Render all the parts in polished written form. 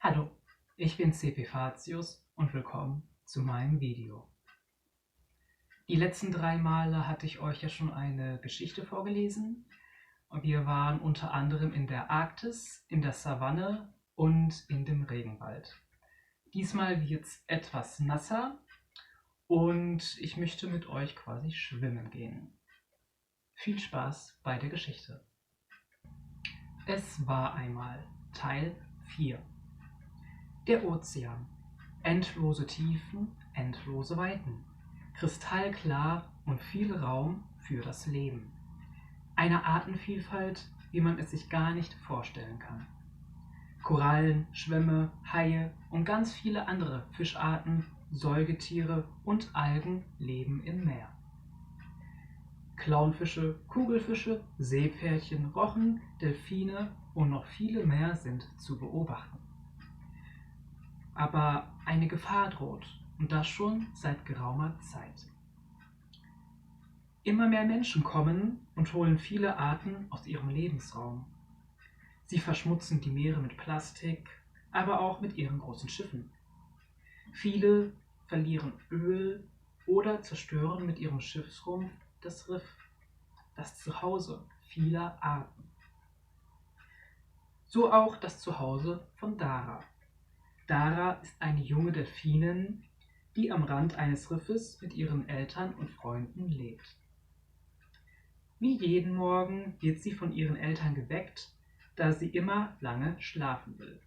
Hallo, ich bin CP Fatius und willkommen zu meinem Video. Die letzten 3 Male hatte ich euch ja schon eine Geschichte vorgelesen und wir waren unter anderem in der Arktis, in der Savanne und in dem Regenwald. Diesmal wird es etwas nasser und ich möchte mit euch quasi schwimmen gehen. Viel Spaß bei der Geschichte. Es war einmal Teil 4. Der Ozean. Endlose Tiefen, endlose Weiten. Kristallklar und viel Raum für das Leben. Eine Artenvielfalt, wie man es sich gar nicht vorstellen kann. Korallen, Schwämme, Haie und ganz viele andere Fischarten, Säugetiere und Algen leben im Meer. Clownfische, Kugelfische, Seepferdchen, Rochen, Delfine und noch viele mehr sind zu beobachten. Aber eine Gefahr droht, und das schon seit geraumer Zeit. Immer mehr Menschen kommen und holen viele Arten aus ihrem Lebensraum. Sie verschmutzen die Meere mit Plastik, aber auch mit ihren großen Schiffen. Viele verlieren Öl oder zerstören mit ihrem Schiffsrumpf das Riff, das Zuhause vieler Arten. So auch das Zuhause von Dara. Dara ist eine junge Delfinin, die am Rand eines Riffes mit ihren Eltern und Freunden lebt. Wie jeden Morgen wird sie von ihren Eltern geweckt, da sie immer lange schlafen will.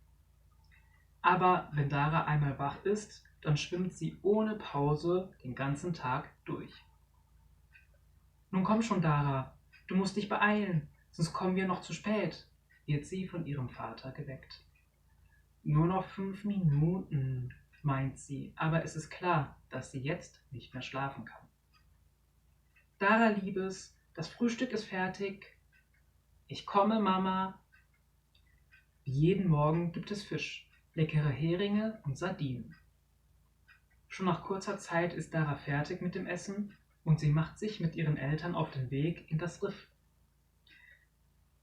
Aber wenn Dara einmal wach ist, dann schwimmt sie ohne Pause den ganzen Tag durch. Nun komm schon, Dara, du musst dich beeilen, sonst kommen wir noch zu spät, wird sie von ihrem Vater geweckt. Nur noch 5 Minuten, meint sie, aber es ist klar, dass sie jetzt nicht mehr schlafen kann. Dara, Liebes, das Frühstück ist fertig. Ich komme, Mama. Wie jeden Morgen gibt es Fisch, leckere Heringe und Sardinen. Schon nach kurzer Zeit ist Dara fertig mit dem Essen und sie macht sich mit ihren Eltern auf den Weg in das Riff.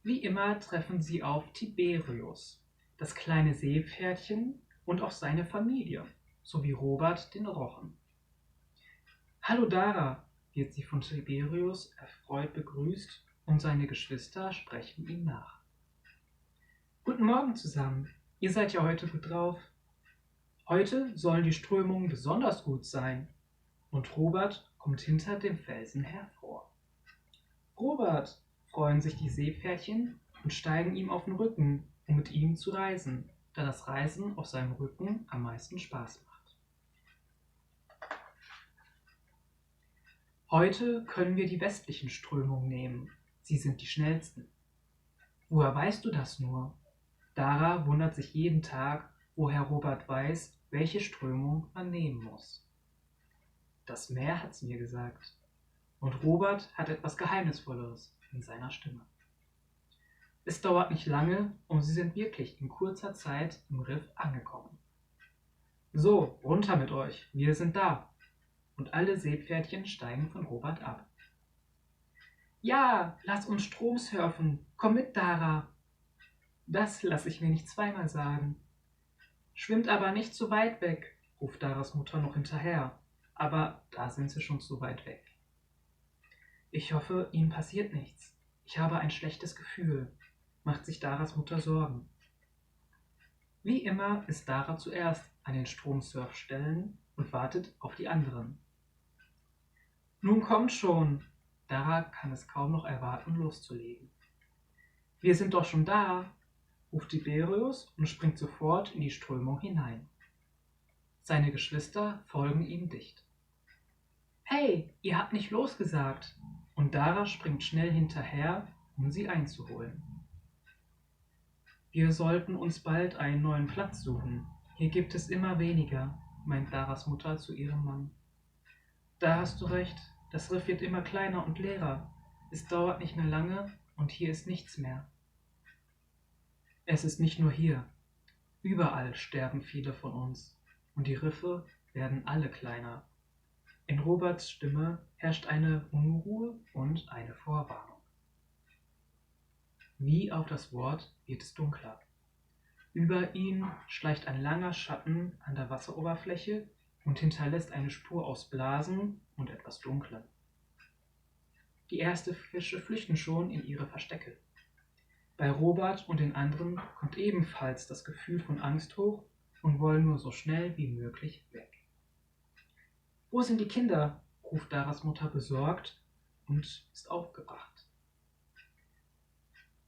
Wie immer treffen sie auf Tiberius, das kleine Seepferdchen und auch seine Familie, sowie Robert den Rochen. Hallo Dara, wird sie von Tiberius erfreut begrüßt und seine Geschwister sprechen ihm nach. Guten Morgen zusammen, ihr seid ja heute gut drauf. Heute sollen die Strömungen besonders gut sein und Robert kommt hinter dem Felsen hervor. Robert, freuen sich die Seepferdchen und steigen ihm auf den Rücken, um mit ihm zu reisen, da das Reisen auf seinem Rücken am meisten Spaß macht. Heute können wir die westlichen Strömungen nehmen, sie sind die schnellsten. Woher weißt du das nur? Dara wundert sich jeden Tag, woher Robert weiß, welche Strömung man nehmen muss. Das Meer hat's mir gesagt. Und Robert hat etwas Geheimnisvolleres in seiner Stimme. Es dauert nicht lange und sie sind wirklich in kurzer Zeit im Riff angekommen. So, runter mit euch, wir sind da. Und alle Seepferdchen steigen von Robert ab. Ja, lass uns Strom surfen. Komm mit, Dara. Das lasse ich mir nicht zweimal sagen. Schwimmt aber nicht zu weit weg, ruft Daras Mutter noch hinterher. Aber da sind sie schon zu weit weg. Ich hoffe, ihm passiert nichts. Ich habe ein schlechtes Gefühl, macht sich Daras Mutter Sorgen. Wie immer ist Dara zuerst an den Stromsurfstellen und wartet auf die anderen. Nun kommt schon! Dara kann es kaum noch erwarten, loszulegen. Wir sind doch schon da, ruft Tiberius und springt sofort in die Strömung hinein. Seine Geschwister folgen ihm dicht. Hey, ihr habt nicht losgesagt! Und Dara springt schnell hinterher, um sie einzuholen. Wir sollten uns bald einen neuen Platz suchen. Hier gibt es immer weniger, meint Daras Mutter zu ihrem Mann. Da hast du recht, das Riff wird immer kleiner und leerer. Es dauert nicht mehr lange und hier ist nichts mehr. Es ist nicht nur hier. Überall sterben viele von uns und die Riffe werden alle kleiner. In Roberts Stimme herrscht eine Unruhe und eine Vorwarnung. Wie auf das Wort wird es dunkler. Über ihn schleicht ein langer Schatten an der Wasseroberfläche und hinterlässt eine Spur aus Blasen und etwas Dunklem. Die ersten Fische flüchten schon in ihre Verstecke. Bei Robert und den anderen kommt ebenfalls das Gefühl von Angst hoch und wollen nur so schnell wie möglich weg. »Wo sind die Kinder?« ruft Daras Mutter besorgt und ist aufgebracht.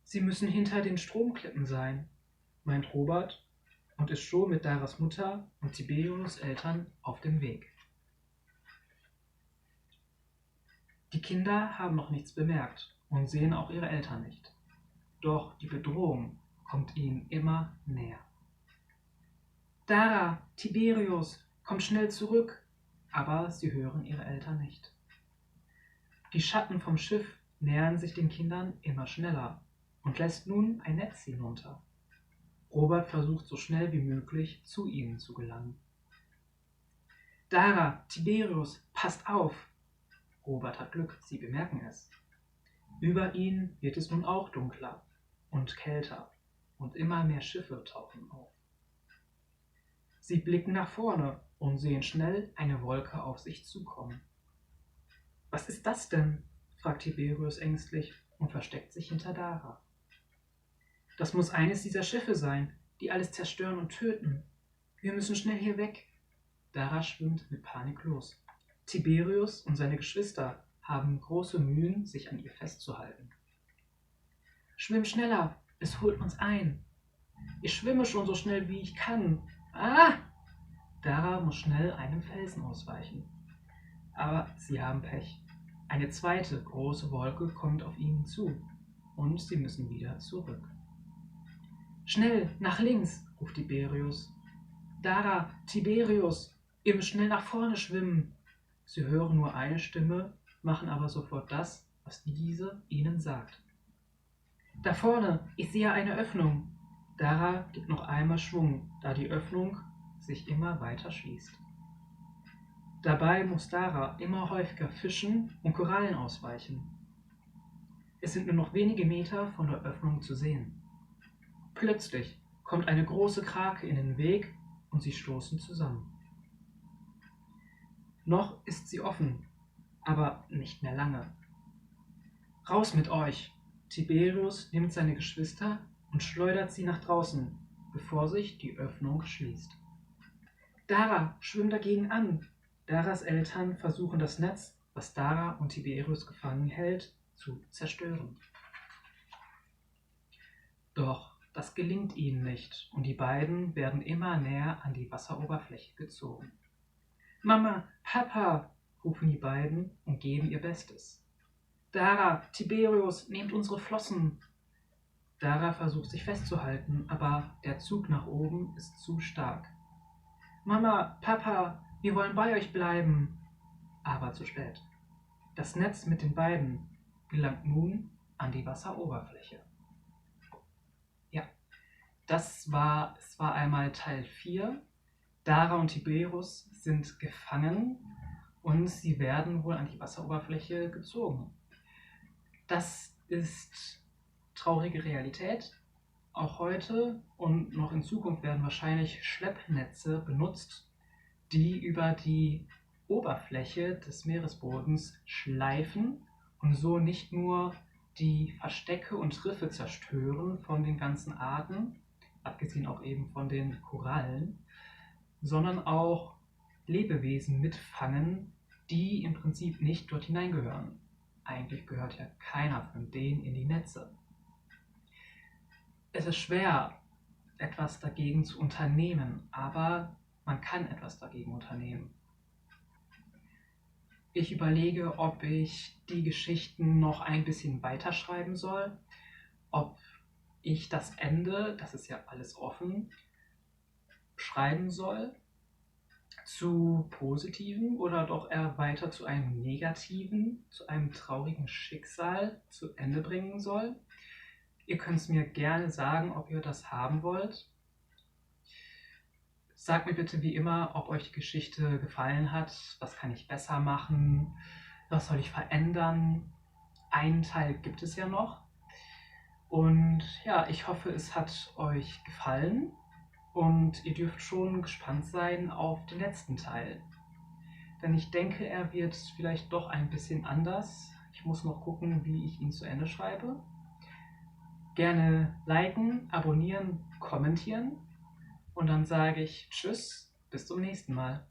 »Sie müssen hinter den Stromklippen sein«, meint Robert und ist schon mit Daras Mutter und Tiberius' Eltern auf dem Weg. Die Kinder haben noch nichts bemerkt und sehen auch ihre Eltern nicht. Doch die Bedrohung kommt ihnen immer näher. »Dara, Tiberius, kommt schnell zurück!« Aber sie hören ihre Eltern nicht. Die Schatten vom Schiff nähern sich den Kindern immer schneller und lässt nun ein Netz hinunter. Robert versucht so schnell wie möglich zu ihnen zu gelangen. »Dara, Tiberius, passt auf!« Robert hat Glück, sie bemerken es. Über ihnen wird es nun auch dunkler und kälter und immer mehr Schiffe tauchen auf. Sie blicken nach vorne und sehen schnell eine Wolke auf sich zukommen. »Was ist das denn?« fragt Tiberius ängstlich und versteckt sich hinter Dara. »Das muss eines dieser Schiffe sein, die alles zerstören und töten. Wir müssen schnell hier weg.« Dara schwimmt mit Panik los. Tiberius und seine Geschwister haben große Mühen, sich an ihr festzuhalten. »Schwimm schneller, es holt uns ein!« »Ich schwimme schon so schnell, wie ich kann!« »Ah!« Dara muss schnell einem Felsen ausweichen. Aber sie haben Pech. Eine zweite große Wolke kommt auf ihnen zu und sie müssen wieder zurück. »Schnell, nach links«, ruft Tiberius. »Dara, Tiberius, ihr müsst schnell nach vorne schwimmen!« Sie hören nur eine Stimme, machen aber sofort das, was diese ihnen sagt. »Da vorne, ich sehe eine Öffnung!« Dara gibt noch einmal Schwung, da die Öffnung sich immer weiter schließt. Dabei muss Dara immer häufiger Fischen und Korallen ausweichen. Es sind nur noch wenige Meter von der Öffnung zu sehen. Plötzlich kommt eine große Krake in den Weg und sie stoßen zusammen. Noch ist sie offen, aber nicht mehr lange. »Raus mit euch!« Tiberius nimmt seine Geschwister und schleudert sie nach draußen, bevor sich die Öffnung schließt. »Dara, schwimm dagegen an!« Daras Eltern versuchen das Netz, was Dara und Tiberius gefangen hält, zu zerstören. Doch das gelingt ihnen nicht und die beiden werden immer näher an die Wasseroberfläche gezogen. »Mama, Papa«, rufen die beiden und geben ihr Bestes. »Dara, Tiberius, nehmt unsere Flossen!« Dara versucht sich festzuhalten, aber der Zug nach oben ist zu stark. »Mama, Papa, wir wollen bei euch bleiben!« Aber zu spät. Das Netz mit den beiden gelangt nun an die Wasseroberfläche. Ja, es war einmal Teil 4. Dara und Tiberius sind gefangen und sie werden wohl an die Wasseroberfläche gezogen. Das ist traurige Realität. Auch heute und noch in Zukunft werden wahrscheinlich Schleppnetze benutzt, die über die Oberfläche des Meeresbodens schleifen und so nicht nur die Verstecke und Riffe zerstören von den ganzen Arten, abgesehen auch eben von den Korallen, sondern auch Lebewesen mitfangen, die im Prinzip nicht dort hineingehören. Eigentlich gehört ja keiner von denen in die Netze. Es ist schwer, etwas dagegen zu unternehmen, aber man kann etwas dagegen unternehmen. Ich überlege, ob ich die Geschichten noch ein bisschen weiterschreiben soll, ob ich das Ende, das ist ja alles offen, schreiben soll zu positiven oder doch eher weiter zu einem negativen, zu einem traurigen Schicksal zu Ende bringen soll. Ihr könnt es mir gerne sagen, ob ihr das haben wollt. Sagt mir bitte wie immer, ob euch die Geschichte gefallen hat. Was kann ich besser machen? Was soll ich verändern? Einen Teil gibt es ja noch. Und ja, ich hoffe, es hat euch gefallen und ihr dürft schon gespannt sein auf den letzten Teil. Denn ich denke, er wird vielleicht doch ein bisschen anders. Ich muss noch gucken, wie ich ihn zu Ende schreibe. Gerne liken, abonnieren, kommentieren und dann sage ich Tschüss, bis zum nächsten Mal.